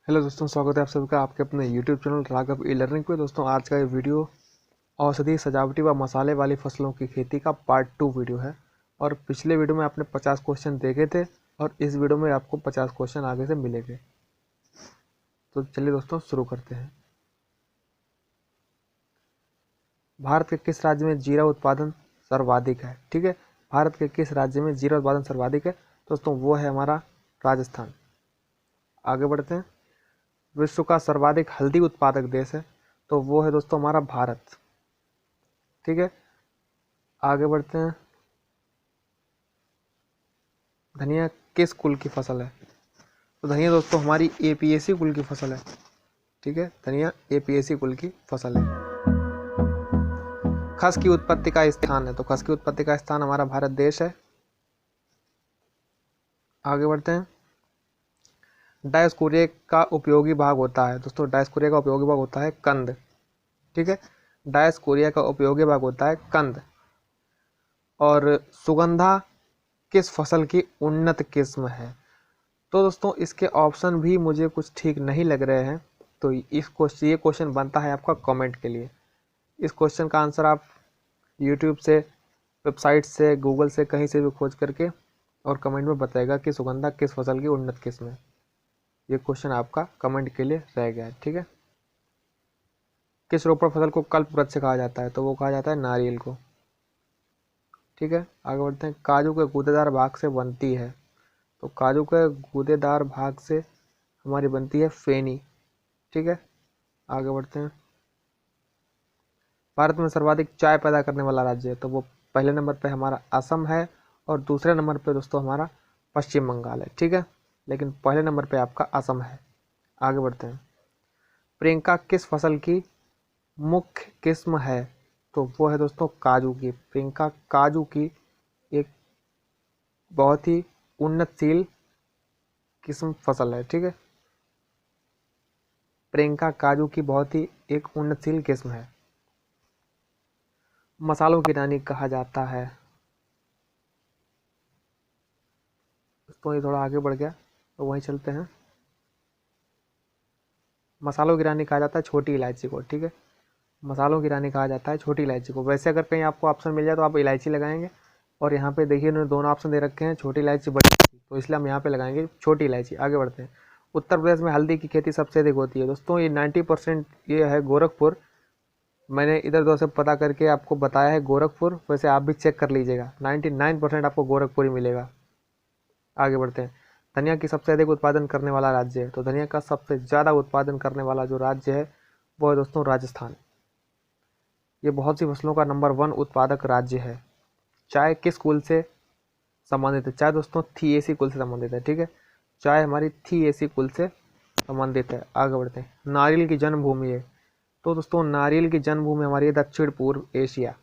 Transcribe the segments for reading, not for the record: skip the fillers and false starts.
Hello दोस्तों, स्वागत है आप सभी का आपके अपने YouTube channel Raghav e learning पे। दोस्तों आज का ये वीडियो औषधि, सजावटी व मसाले वाली फसलों की खेती का पार्ट 2 वीडियो है। और पिछले वीडियो में आपने 50 क्वेश्चन देखे थे और इस वीडियो में आपको 50 क्वेश्चन आगे से मिलेंगे। तो चलिए दोस्तों शुरू करते हैं। भारत के किस राज्य में जीरा उत्पादन सर्वाधिक है? ठीक है, भारत के किस राज्य में जीरा उत्पादन सर्वाधिक है? दोस्तों वो है हमारा राजस्थान। आगे बढ़ते हैं। विश्व का सर्वाधिक हल्दी उत्पादक देश है, तो वो है दोस्तों हमारा भारत। ठीक है, आगे बढ़ते हैं। धनिया किस कुल की फसल है? तो धनिया दोस्तों हमारी एपीएसी कुल की फसल है। ठीक है, धनिया एपीएसी कुल की फसल है। खस की उत्पत्ति का स्थान है, तो खस की उत्पत्ति का स्थान हमारा भारत देश है। आगे बढ़ते हैं। डायस्कोरिया का उपयोगी भाग होता है दोस्तों, डायस्कोरिया का उपयोगी भाग होता है कंद। ठीक है, डायस्कोरिया का उपयोगी भाग होता है कंद। और सुगंधा किस फसल की उन्नत किस्म है? तो दोस्तों इसके ऑप्शन भी मुझे कुछ ठीक नहीं लग रहे हैं, तो ये क्वेश्चन बनता है आपका कमेंट के लिए। इस क्वेश्चन का आंसर आप यूट्यूब से, वेबसाइट से, गूगल से, कहीं से भी खोज करके और कमेंट में बताएगा कि सुगंधा किस फसल की उन्नत किस्म है। ये क्वेश्चन आपका कमेंट के लिए रह गया है। ठीक है, किस रोपड़ फसल को कल्प वृक्ष कहा जाता है? तो वो कहा जाता है नारियल को। ठीक है, आगे बढ़ते हैं। काजू के गूदेदार भाग से बनती है, तो काजू के गूदेदार भाग से हमारी बनती है फेनी। ठीक है, आगे बढ़ते हैं। भारत में सर्वाधिक चाय पैदा करने वाला राज्य है, तो वो पहले नंबर पे हमारा असम है और दूसरे नंबर पे दोस्तों हमारा पश्चिम बंगाल है। ठीक है, लेकिन पहले नंबर पे आपका असम है। आगे बढ़ते हैं। प्रियंका किस फसल की मुख्य किस्म है? तो वो है दोस्तों काजू की। प्रियंका काजू की एक बहुत ही उन्नतशील किस्म फसल है। ठीक है, प्रियंका काजू की बहुत ही एक उन्नतशील किस्म है। मसालों की रानी कहा जाता है। तो ये थोड़ा आगे बढ़ गया, तो वहीं चलते हैं। मसालों की रानी कहा जाता है छोटी इलायची को। ठीक है, मसालों की रानी कहा जाता है छोटी इलायची को। वैसे अगर कहीं आपको ऑप्शन मिल जाए तो आप इलायची लगाएंगे, और यहाँ पे देखिए उन्होंने दोनों ऑप्शन दे रखे हैं, छोटी इलायची, बड़ी इलायची, तो इसलिए हम यहाँ पे लगाएंगे छोटी इलायची। आगे बढ़ते हैं। उत्तर प्रदेश में हल्दी की खेती सबसे अधिक होती है दोस्तों, ये 90% ये है गोरखपुर। मैंने इधर उधर से पता करके आपको बताया है गोरखपुर, वैसे आप भी चेक कर लीजिएगा, 99% आपको गोरखपुर ही मिलेगा। आगे बढ़ते हैं। धनिया की सबसे अधिक उत्पादन करने वाला राज्य है, तो धनिया का सबसे ज़्यादा उत्पादन करने वाला जो राज्य है वो है दोस्तों राजस्थान। ये बहुत सी फसलों का नंबर 1 उत्पादक राज्य है। चाय किस कुल से संबंधित है? चाय दोस्तों थिएसी कुल से संबंधित है। ठीक है, चाय हमारी थिएसी कुल से संबंधित है। आगे बढ़ते हैं। नारियल की जन्मभूमि है, तो दोस्तों नारियल की जन्मभूमि हमारी है दक्षिण पूर्व एशिया।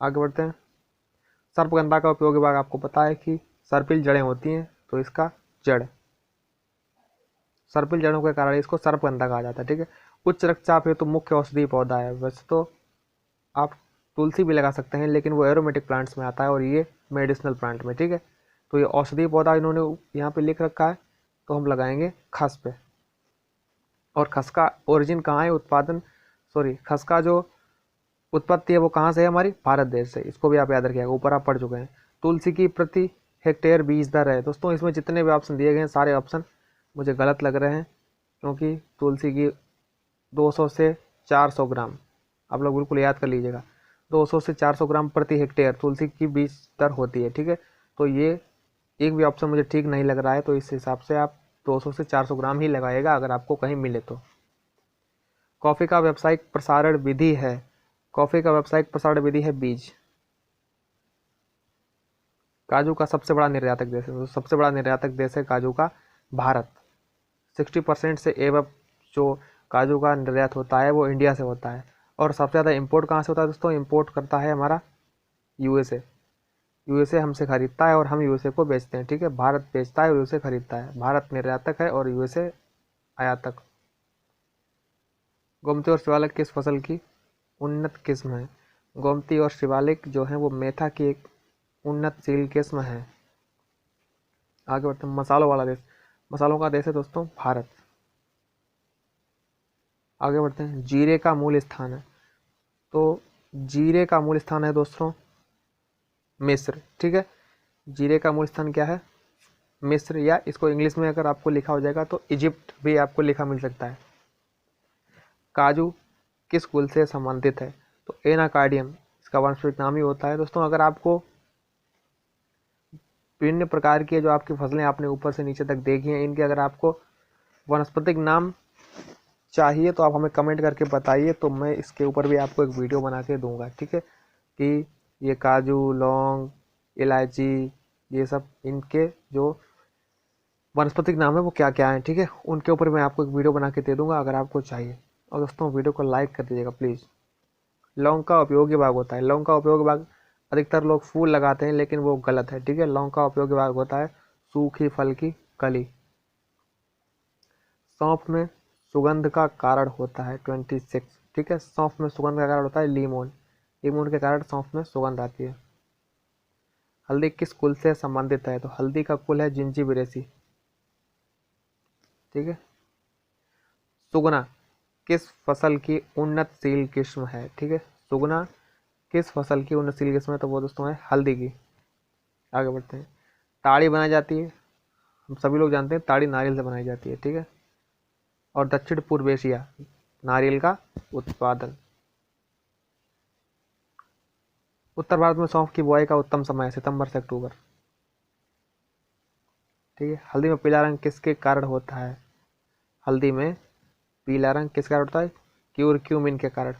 आगे बढ़ते हैं। सर्पगंधा का उपयोगी भाग आपको पता है कि सर्पिल जड़ें होती हैं, तो इसका जड़, सर्पिल जड़ों के कारण इसको सर्पगंधा कहा जाता है। ठीक है, उच्च रक्तचाप है तो मुख्य औषधीय पौधा है। वैसे तो आप तुलसी भी लगा सकते हैं, लेकिन वो एरोमेटिक प्लांट्स में आता है और ये मेडिसिनल प्लांट में। ठीक है, तो ये औषधीय पौधा इन्होंने यहाँ पे लिख रखा है, तो हम लगाएंगे खस पे। और खस का ओरिजिन कहाँ है, उत्पादन, सॉरी, खस का जो उत्पत्ति है वो कहाँ से है? हमारी भारत देश से। इसको भी आप याद रखिएगा, ऊपर आप पढ़ चुके हैं। तुलसी की प्रति हेक्टेयर बीज दर है दोस्तों, इसमें जितने भी ऑप्शन दिए गए हैं सारे ऑप्शन मुझे गलत लग रहे हैं, क्योंकि तुलसी की 200 से 400 ग्राम, आप लोग बिल्कुल याद कर लीजिएगा, 200 से 400 ग्राम प्रति हेक्टेयर तुलसी की बीज दर होती है। ठीक है, तो ये एक भी ऑप्शन मुझे ठीक नहीं लग रहा है, तो इस हिसाब से आप 200 से 400 ग्राम ही लगाइएगा अगर आपको कहीं मिले तो। कॉफ़ी का व्यावसायिक प्रसारण विधि है, कॉफ़ी का व्यावसायिक प्रसारण विधि है बीज। काजू का सबसे बड़ा निर्यातक देश है, तो सबसे बड़ा निर्यातक देश है काजू का भारत। 60% से एवं जो काजू का निर्यात होता है वो इंडिया से होता है। और सबसे ज़्यादा इंपोर्ट कहाँ से होता है दोस्तों? इंपोर्ट करता है हमारा यूएसए। यूएसए हमसे खरीदता है और हम यूएसए को बेचते हैं। ठीक है, भारत बेचता है और यूएसए खरीदता है। भारत निर्यातक है और यूएसए आयातक। गोमती और शिवालिक किस फसल की उन्नत किस्म है? गोमती और शिवालिक जो है वो मेथा की एक उन्नतशील किस्म है। आगे बढ़ते हैं। मसालों वाला देश, मसालों का देश है दोस्तों भारत। आगे बढ़ते हैं। जीरे का मूल स्थान है, तो जीरे का मूल स्थान है दोस्तों मिस्र, ठीक है। जीरे का मूल स्थान क्या है? मिस्र, या इसको इंग्लिश में अगर आपको लिखा हो जाएगा तो इजिप्ट भी आपको लिखा मिल सकता है। काजू किस कुल से संबंधित है? तो एनाकार्डियम इसका वानस्पतिक नाम ही होता है। दोस्तों अगर आपको विभिन्न प्रकार की जो आपकी फसलें आपने ऊपर से नीचे तक देखी हैं, इनके अगर आपको वानस्पतिक नाम चाहिए तो आप हमें कमेंट करके बताइए, तो मैं इसके ऊपर भी आपको एक वीडियो बना के दूंगा, ठीक है, कि ये काजू, लौंग, इलायची, ये सब इनके जो वानस्पतिक नाम है वो क्या क्या है, ठीक है, उनके ऊपर मैं आपको एक वीडियो बना के दे दूंगा अगर आपको चाहिए। और दोस्तों वीडियो को लाइक कर दीजिएगा प्लीज़। लौंग का उपयोगी भाग होता है। लौंग का उपयोगी भाग अधिकतर लोग फूल लगाते हैं, लेकिन वो गलत है, ठीक है। लौंग का उपयोगी भाग होता है सूखी फल की कली। सौंफ में सुगंध का कारण होता है 26, ठीक है। सौंफ में सुगंध का कारण होता है लीमोन। लीमोन के कारण सौंफ में सुगंध आती है। हल्दी किस कुल से संबंधित है? तो हल्दी का कुल है जिंजीबिरेसी, ठीक है। सुगना किस फसल की उन्नतशील किस्म है? ठीक है, सुगना किस फसल की उन्नतशील किस्म है? तो वो दोस्तों है हल्दी की। आगे बढ़ते हैं। ताड़ी बनाई जाती है, हम सभी लोग जानते हैं ताड़ी नारियल से बनाई जाती है, ठीक है। और दक्षिण पूर्व एशिया नारियल का उत्पादन। उत्तर भारत में सौंफ की बुआई का उत्तम समय है सितंबर से अक्टूबर, ठीक है। हल्दी में पीला रंग किसके कारण होता है? हल्दी में पीला रंग किस कारण होता है? क्यूरक्यूमिन के कारण।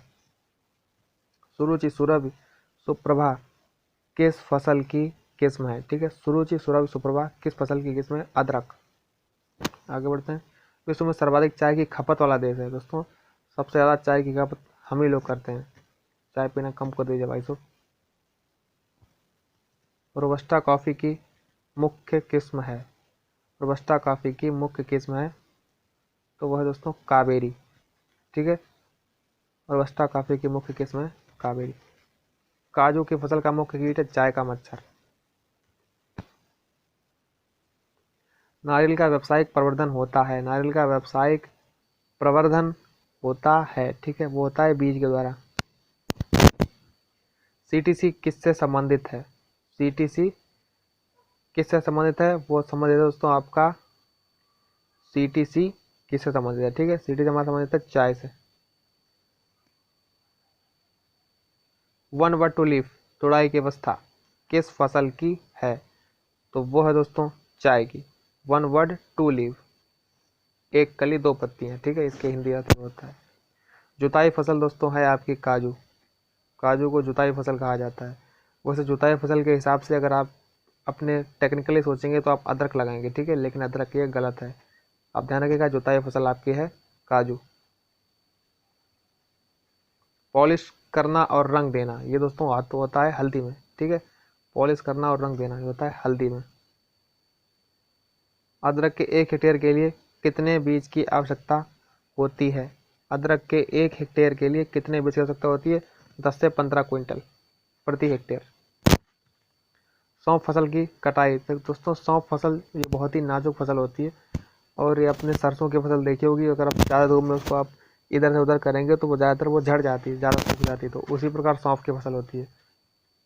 सुरुचि, सुरभि, सुप्रभा किस फसल की किस्म है? ठीक है, सुरुचि, सुरभि, सुप्रभा किस फसल की किस्म है? अदरक। आगे बढ़ते हैं। विश्व में सर्वाधिक चाय की खपत वाला देश है? दोस्तों सबसे ज़्यादा चाय की खपत हम ही लोग करते हैं, चाय पीना कम कर दीजिए भाई साहब। रोबस्टा कॉफ़ी की मुख्य किस्म है? रोबस्टा कॉफ़ी की मुख्य किस्म है तो वह है दोस्तों कावेरी, ठीक है। रोबस्टा कॉफ़ी की मुख्य किस्म है कावेरी। काजू की फसल का मुख्य कीट है चाय का मच्छर। नारियल का व्यावसायिक प्रवर्धन होता है? नारियल का व्यावसायिक प्रवर्धन होता है, ठीक है, वो होता है बीज के द्वारा। सीटीसी किससे संबंधित है? सीटीसी किससे संबंधित है? वो संबंधित है दोस्तों आपका सीटीसी किससे संबंधित है? ठीक है, सीटीसी हमारा संबंधित है चाय से। वन वर्ड टू लीफ तुड़ाई की अवस्था किस फसल की है? तो वो है दोस्तों चाय की। वन वर्ड टू लीव, एक कली दो पत्तियां, ठीक है, इसके हिंदी अर्थ होता है। जुताई फसल दोस्तों है आपकी काजू। काजू को जुताई फसल कहा जाता है। वैसे जुताई फसल के हिसाब से अगर आप अपने टेक्निकली सोचेंगे तो आप अदरक लगाएंगे, ठीक है, लेकिन अदरक ये गलत है। आप ध्यान रखिएगा, जुताई फसल आपकी है काजू। पॉलिश करना और रंग देना ये दोस्तों हाथ होता है हल्दी में, ठीक है। पॉलिश करना और रंग देना ये होता है हल्दी में। अदरक के 1 हेक्टेयर के लिए कितने बीज की आवश्यकता होती है? अदरक के 1 हेक्टेयर के लिए कितने बीज की आवश्यकता होती है? 10 से 15 क्विंटल प्रति हेक्टेयर। सौंफ फसल की कटाई, तो दोस्तों सौंफ फसल ये बहुत ही नाजुक फसल होती है, और ये अपने सरसों की फसल देखी होगी, अगर आप ज़्यादा धूप में उसको आप इधर से उधर करेंगे तो वो ज़्यादातर वो झड़ जाती है, ज़्यादा सूख जाती है। तो उसी प्रकार सौंफ की फसल होती है,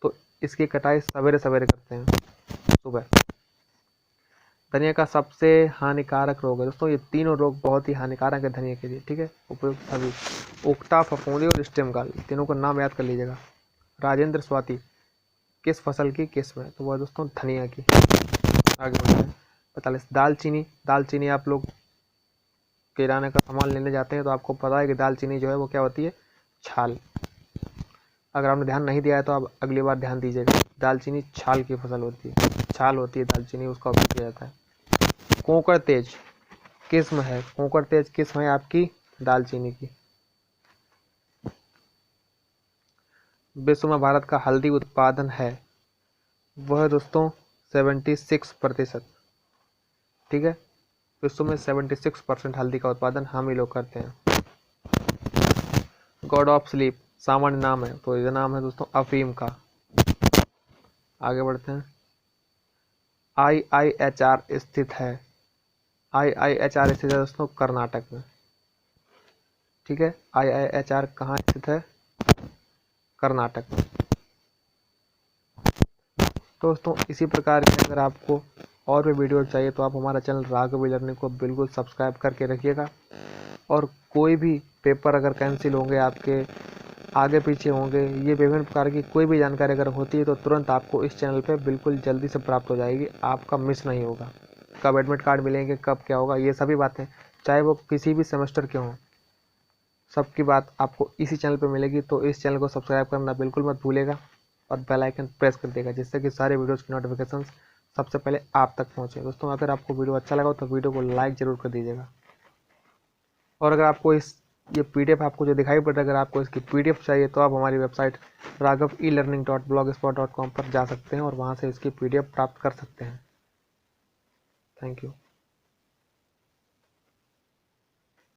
तो इसकी कटाई सवेरे सवेरे करते हैं सुबह। धनिया का सबसे हानिकारक रोग है? दोस्तों ये तीनों रोग बहुत ही हानिकारक है धनिया के लिए, ठीक है, उपयुक्त सभी। उकटा, फफूंदी और स्टेम गाल, तीनों का नाम याद कर लीजिएगा। राजेंद्र स्वाति किस फसल की किस्म है? तो वह दोस्तों धनिया की। आगे बढ़ते हैं। 45 दालचीनी। दालचीनी आप लोग किराने का सामान लेने जाते हैं तो आपको पता है कि दालचीनी जो है वो क्या होती है? छाल। अगर आपने ध्यान नहीं दिया है तो आप अगली बार ध्यान दीजिएगा। दालचीनी छाल की फसल होती है, छाल होती है दालचीनी, उसका उपयोग किया जाता है। कोंकण तेज किस्म है? कोंकण तेज किस्म है आपकी दालचीनी की। विश्व में भारत का हल्दी उत्पादन है वह दोस्तों 76%, ठीक है। विश्व में 76% हल्दी का उत्पादन हम ही लोग करते हैं। गॉड ऑफ स्लीप सामान्य नाम है? तो ये नाम है दोस्तों अफीम का। आगे बढ़ते हैं। IIHR स्थित है? IIHR स्थित है दोस्तों कर्नाटक में। ठीक है। IIHR कहाँ स्थित है? कर्नाटक। दोस्तों इसी प्रकार के अगर आपको और भी वीडियो चाहिए तो आप हमारा चैनल राघव लर्निंग को बिल्कुल सब्सक्राइब करके रखिएगा। और कोई भी पेपर अगर कैंसिल होंगे, आपके आगे पीछे होंगे, ये विभिन्न प्रकार की कोई भी जानकारी अगर होती है तो तुरंत आपको इस चैनल पे बिल्कुल जल्दी से प्राप्त हो जाएगी, आपका मिस नहीं होगा। कब एडमिट कार्ड मिलेंगे, कब क्या होगा, ये सभी बातें चाहे वो किसी भी सेमेस्टर के हों, सबकी बात आपको इसी चैनल पे मिलेगी। तो इस चैनल को सब्सक्राइब करना बिल्कुल मत भूलेगा और बेल आइकन प्रेस कर देगा, जिससे कि सारे वीडियोज़ की नोटिफिकेशंस सबसे पहले आप तक पहुँचे। दोस्तों अगर आपको वीडियो अच्छा लगा तो वीडियो को लाइक ज़रूर कर दीजिएगा। और अगर आपको ये PDF आपको जो दिखाई पड़ रहा है, अगर आपको इसकी PDF चाहिए तो आप हमारी वेबसाइट raghav-elearning.blogspot.com पर जा सकते हैं और वहाँ से इसकी PDF प्राप्त कर सकते हैं। Thank you.